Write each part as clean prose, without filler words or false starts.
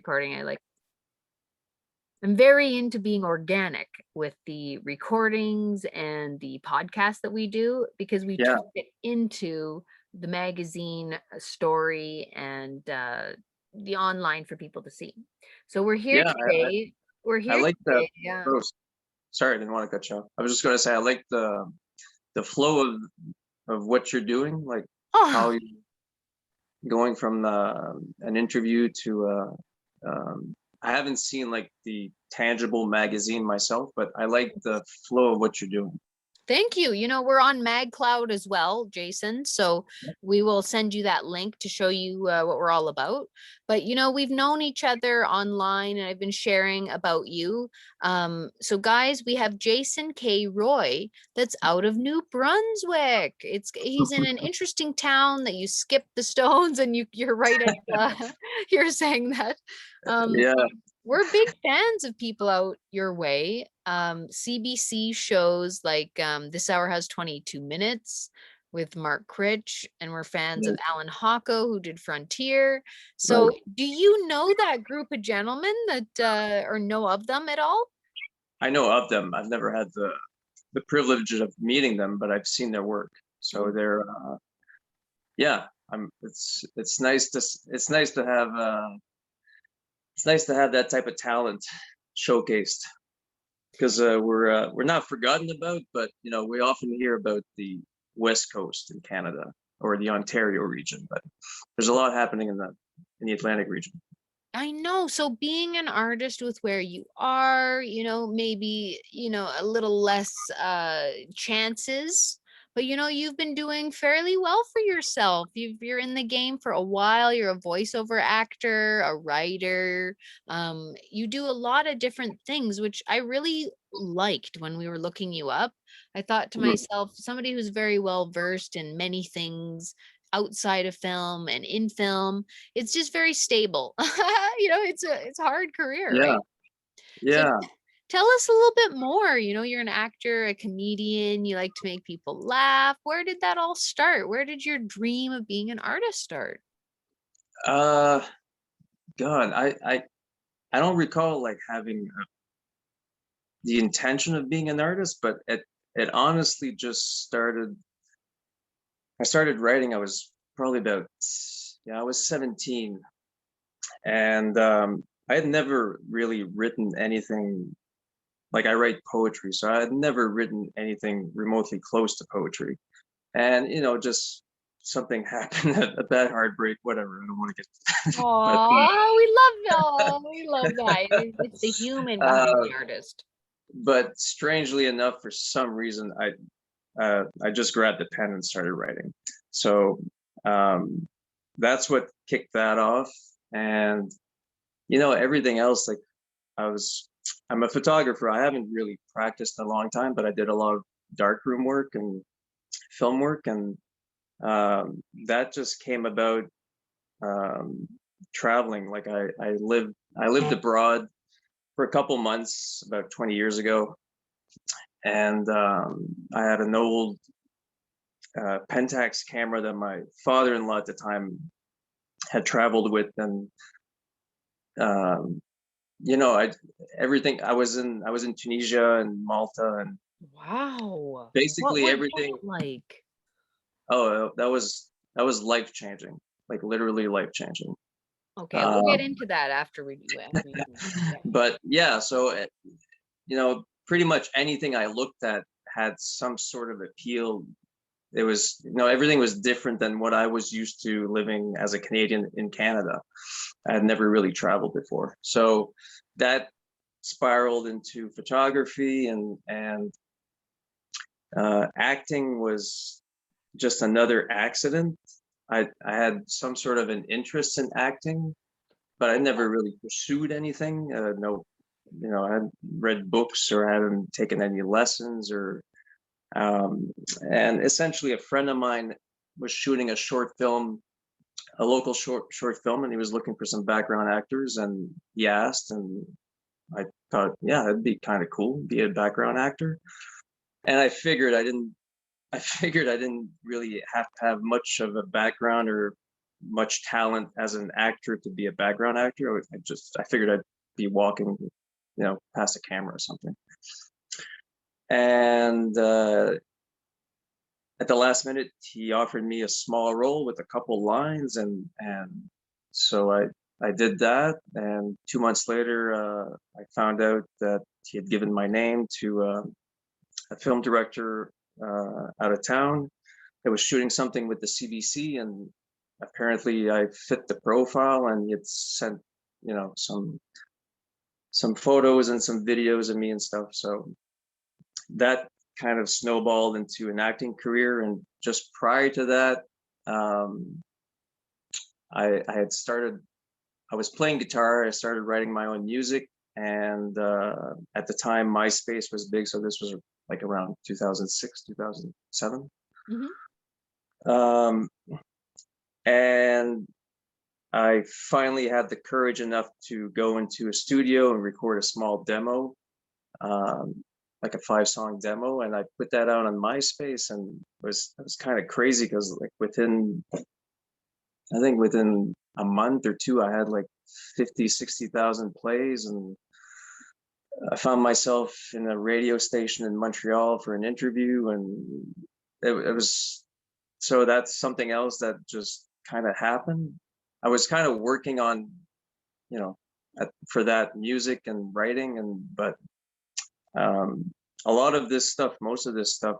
recording. I'm very into being organic with the recordings and the podcast that we do, because we Yeah, turn it into the magazine story and the online for people to see. So we're here yeah. today. We're I here like the today. Yeah. oh, sorry, I didn't want to cut you off. I was just going to say I like the flow of what you're doing, like how Oh, you going from an interview to I haven't seen like the tangible magazine myself, but I like the flow of what you're doing. thank you. We're on MagCloud as well, Jason. So we will send you that link to show you what we're all about. But we've known each other online, and I've been sharing about you. So guys, we have Jason K. Roy that's out of New Brunswick. He's in an interesting town that you skip the stones, and you're right at you're saying that. Um, Yeah, we're big fans of people out your way. CBC shows like This Hour Has 22 Minutes with Mark Critch, and we're fans yeah, of Alan Hocko, who did Frontier. right. So, do you know that group of gentlemen that, or know of them at all? I know of them. I've never had the privilege of meeting them, but I've seen their work. So Oh, they're yeah. It's nice to have it's nice to have that type of talent showcased, because we're not forgotten about, but we often hear about the West Coast in Canada or the Ontario region, but there's a lot happening in the Atlantic region. I know. So being an artist with where you are, maybe, a little less chances, but you've been doing fairly well for yourself. You're in the game for a while. You're a voiceover actor, a writer. You do a lot of different things, which I really liked when we were looking you up. I thought to Mhm. myself, somebody who's very well versed in many things outside of film and in film, it's just very stable. It's a hard career, Yeah, right? So yeah. tell us a little bit more. You're an actor, a comedian, you like to make people laugh. Where did that all start? Where did your dream of being an artist start? Uh, God, I don't recall like having the intention of being an artist, but it honestly just started. I started writing. I was probably about yeah, I was 17, and I had never really written anything. Like, I write poetry, so I had never written anything remotely close to poetry. And just something happened, a bad heartbreak, whatever. I don't want to get, but We love that. It's the human behind uh, the artist. but strangely enough, for some reason, I just grabbed the pen and started writing. So um, that's what kicked that off, and everything else. Like, I was, I'm a photographer. I haven't really practiced in a long time, but I did a lot of darkroom work and film work, and that just came about um, traveling. Like, I lived abroad for a couple months about 20 years ago, and I had an old Pentax camera that my father-in-law at the time had traveled with, and um, I everything. I was in Tunisia and Malta, and Wow. What basically was everything. that like? Oh, that was life changing, like literally life changing. Okay, we'll get Um, into that after you yeah. but yeah, so pretty much anything I looked at had some sort of appeal. It was, everything was different than what I was used to living as a Canadian in Canada. I had never really traveled before, so that spiraled into photography, and acting was just another accident. I had some sort of an interest in acting, but I never really pursued anything. No, I hadn't read books or hadn't taken any lessons, or and essentially a friend of mine was shooting a short film, a local short film, and he was looking for some background actors, and he asked, and I thought, yeah, that'd be kind of cool, be a background actor. And I figured I didn't really have to have much of a background or much talent as an actor to be a background actor. I figured I'd be walking, past a camera or something. And at the last minute, he offered me a small role with a couple lines, and so I did that. And 2 months later, I found out that he had given my name to a film director out of town that was shooting something with the CBC, and apparently I fit the profile, and he had sent, some photos and some videos of me and stuff. So that kind of snowballed into an acting career. And just prior to that, I was playing guitar. I started writing my own music, and at the time MySpace was big, so this was like around 2006, 2007. Mm-hmm. And I finally had the courage enough to go into a studio and record a small demo, like a 5-song demo, and I put that out on MySpace, and it was kind of crazy because like within a month or two, I had like 60,000 plays, and I found myself in a radio station in Montreal for an interview, and it was, so that's something else that just kind of happened. I was kind of working on, for that music and writing, but a lot of this stuff, most of this stuff,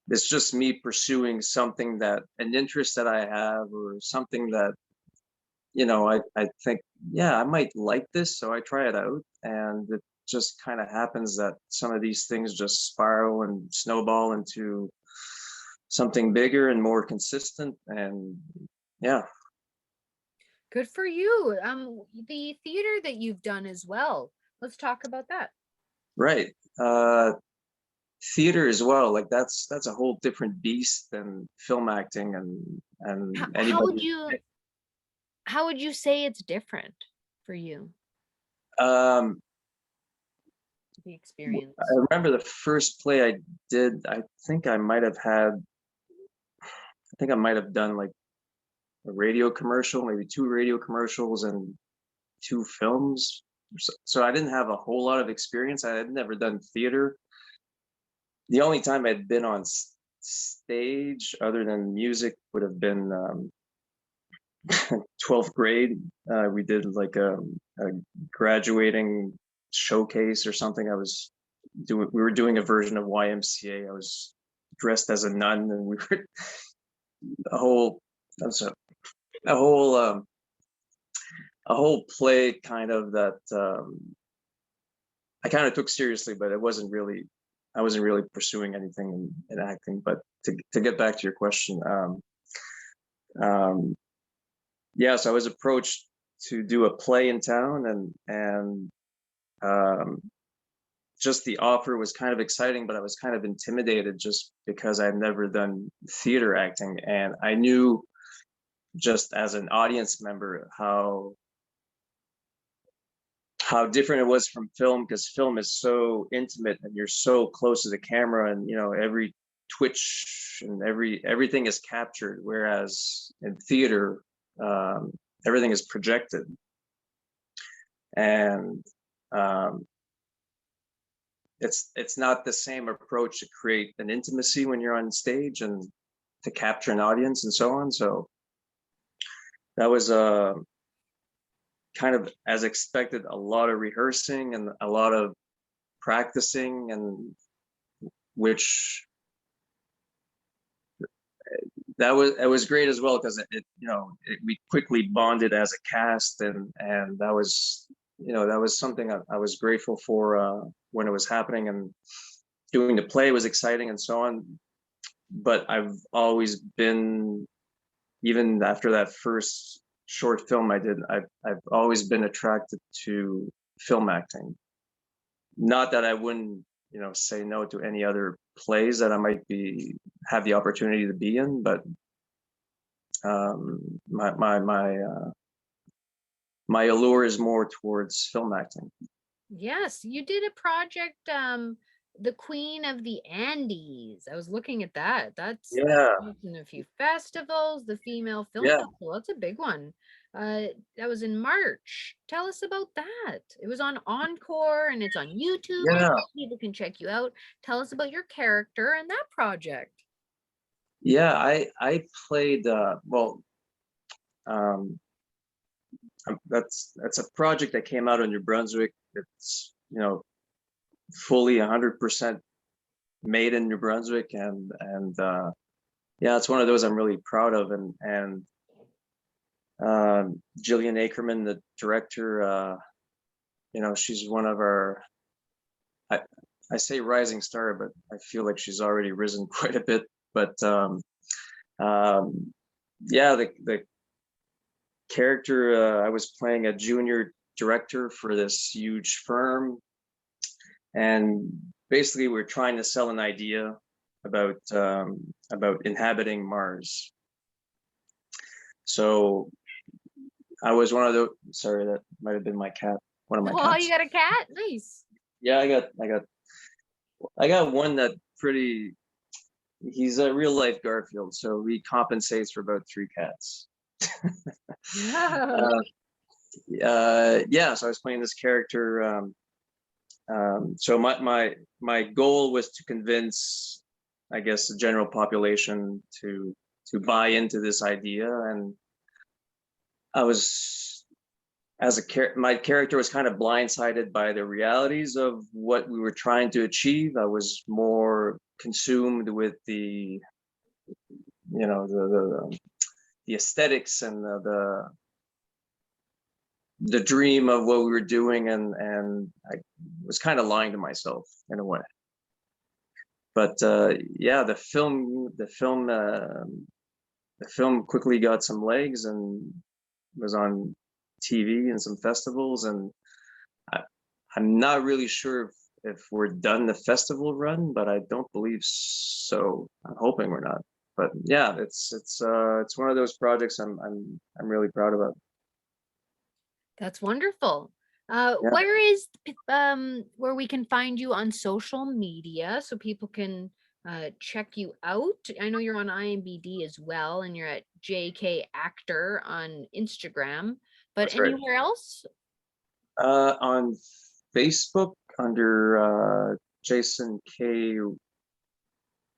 it's just me pursuing something, an interest that I have, or something that, I think, yeah, I might like this, so I try it out, and it just kind of happens that some of these things just spiral and snowball into something bigger and more consistent, and yeah. Good for you. The theater that you've done as well. Let's talk about that. Right. Theater as well, like that's a whole different beast than film acting, and How, how would anybody. you how would you say it's different for you, um the I experience? remember the first play I did. I think I might have done like a radio commercial, maybe 2 radio commercials and 2 films. So I didn't have a whole lot of experience. I had never done theater. The only time I'd been on stage other than music would have been 12th grade. We did like a graduating showcase or something. We were doing a version of YMCA. I was dressed as a nun, and we were a whole, that's a whole, a whole play kind of that I kind of took seriously, but I wasn't really pursuing anything in acting. But to get back to your question, yes, I was approached to do a play in town, and just the offer was kind of exciting, but I was kind of intimidated just because I had never done theater acting, and I knew just as an audience member how different it was from film, because film is so intimate and you're so close to the camera, and every twitch and everything is captured, whereas in theater everything is projected. And it's not the same approach to create an intimacy when you're on stage and to capture an audience and so on. So that was kind of as expected, a lot of rehearsing and a lot of practicing, and which it was great as well, because we quickly bonded as a cast, and that was something I was grateful for when it was happening, and doing the play was exciting and so on. But I've always been, even after that first short film I did, I've always been attracted to film acting. Not that I wouldn't, say no to any other plays that I might have the opportunity to be in, but my allure is more towards film acting. Yes, you did a project the Queen of the Andes. I was looking at that. Yeah, That's in a few festivals. The Female Film yeah, Festival. That's a big one. That was in March. Tell us about that. It was on Encore and it's on YouTube. yeah, People can check you out. Tell us about your character and that project. yeah. I played well. Um, that's a project that came out in New Brunswick. It's fully 100% made in New Brunswick, and yeah, it's one of those I'm really proud of. And Gillian Akerman, the director, she's one of our. I, I say rising star, but I feel like she's already risen quite a bit. But um, yeah, the character, I was playing a junior director for this huge firm, and basically we're trying to sell an idea about inhabiting Mars. So I was one of the. Sorry, that might have been my cat. One of my Oh, you cats. got a cat? Nice. Yeah, I got one that pretty. He's a real life Garfield, so he compensates for about 3 cats. uh, yeah, so I was playing this character. So my goal was to convince, I guess, the general population to buy into this idea, and I was my character was kind of blindsided by the realities of what we were trying to achieve. I was more consumed with the aesthetics and the dream of what we were doing, and I was kind of lying to myself in a way. But yeah, the film quickly got some legs and was on TV and some festivals, and I, I'm not really sure if we're done the festival run, but I don't believe so. I'm hoping we're not. But yeah, it's one of those projects I'm really proud about. That's wonderful. Yeah, Where we can find you on social media so people can check you out? I know you're on IMBD as well, and you're at JK Actor on Instagram, but that's right. anywhere else? On Facebook under Jason K.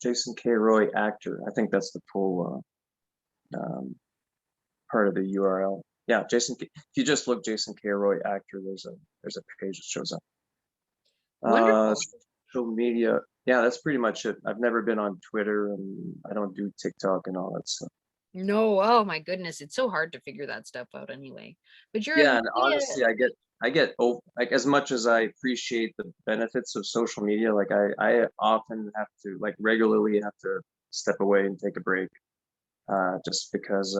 Jason K. Roy actor. I think that's the full part of the URL. Yeah, Jason. If you just look Jason K. Roy actor, there's a page that shows up. Uh, Wonderful. Social media. Yeah, that's pretty much it. I've never been on Twitter, and I don't do TikTok and all that stuff. No, oh my goodness, it's so hard to figure that stuff out anyway. But you're a Yeah, and media. honestly, I get like, as much as I appreciate the benefits of social media, like I often have to, like, regularly have to step away and take a break, just because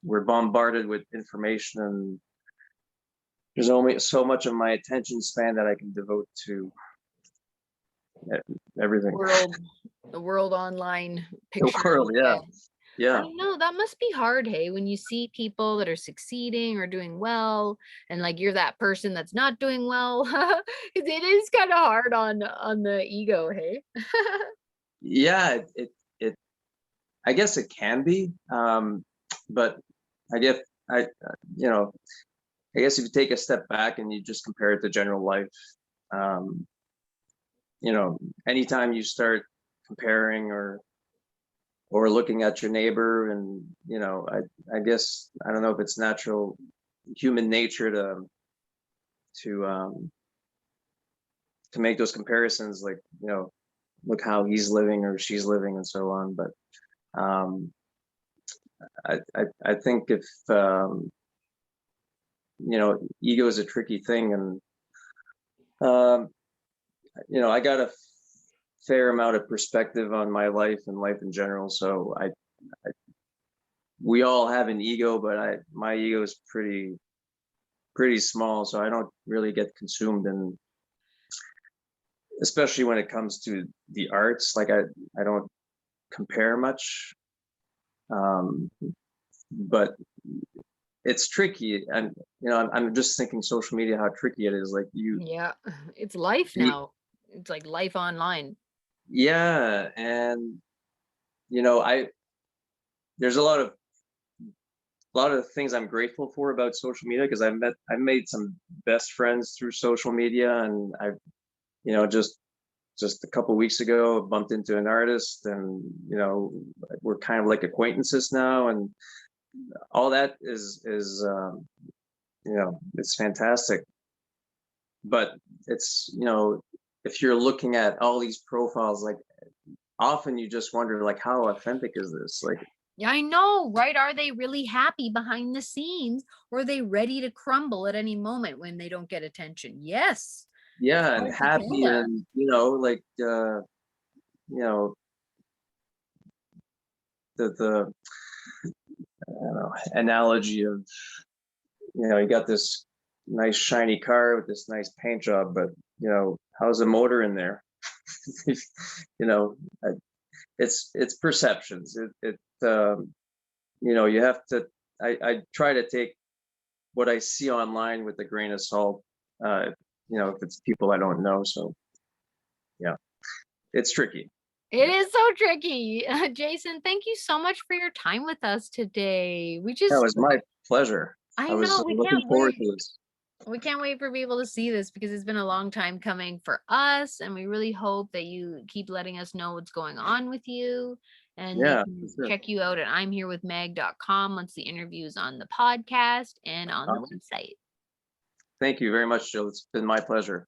we're bombarded with information, and there's only so much of my attention span that I can devote to everything. world the world online The picture in world, your yeah, head. I yeah, know that must be hard, hey, when you see people that are succeeding or doing well, and like you're that person that's not doing well. It is kind of hard on the ego, hey. yeah. It I guess it can be, but I guess I you know I guess if you take a step back and you just compare it to general life, um, anytime you start comparing or looking at your neighbor, and I guess I don't know if it's natural human nature to um, to make those comparisons, like, look how he's living or she's living and so on. But um, I think if ego is a tricky thing, and um, I got a fair amount of perspective on my life and life in general. So we all have an ego, but my ego is pretty small, so I don't really get consumed in, especially when it comes to the arts. Like, I don't compare much, but it's tricky, and I'm just thinking social media, how tricky it is. Like Yeah, it's life you now. It's like life online. yeah, and I there's a lot of things I'm grateful for about social media because I've made some best friends through social media, and I've just a couple weeks ago bumped into an artist, and we're kind of like acquaintances now, and all that is it's fantastic. But it's if you're looking at all these profiles, like often you just wonder like how authentic is this? Like Yeah, I know, right? Are they really happy behind the scenes, or are they ready to crumble at any moment when they don't get attention? Yes. It's yeah, and hard to tell happy, that. and you know the I don't know, analogy of you got this nice shiny car with this nice paint job, but how's the motor in there? you know I- it's perceptions. You have to. I try to take what I see online with a grain of salt. uh if it's people I don't know. So yeah, it's tricky. It is so tricky. Jason, thank you so much for your time with us today. That was my pleasure. I I was know, we looking can't forward wait. to this. We can't wait for people to see this because it's been a long time coming for us. And we really hope that you keep letting us know what's going on with you. And they Yeah, for can sure. check you out at imherewithmag.com once the interview is on the podcast and on the Awesome. website. Thank you very much, Jill. It's been my pleasure.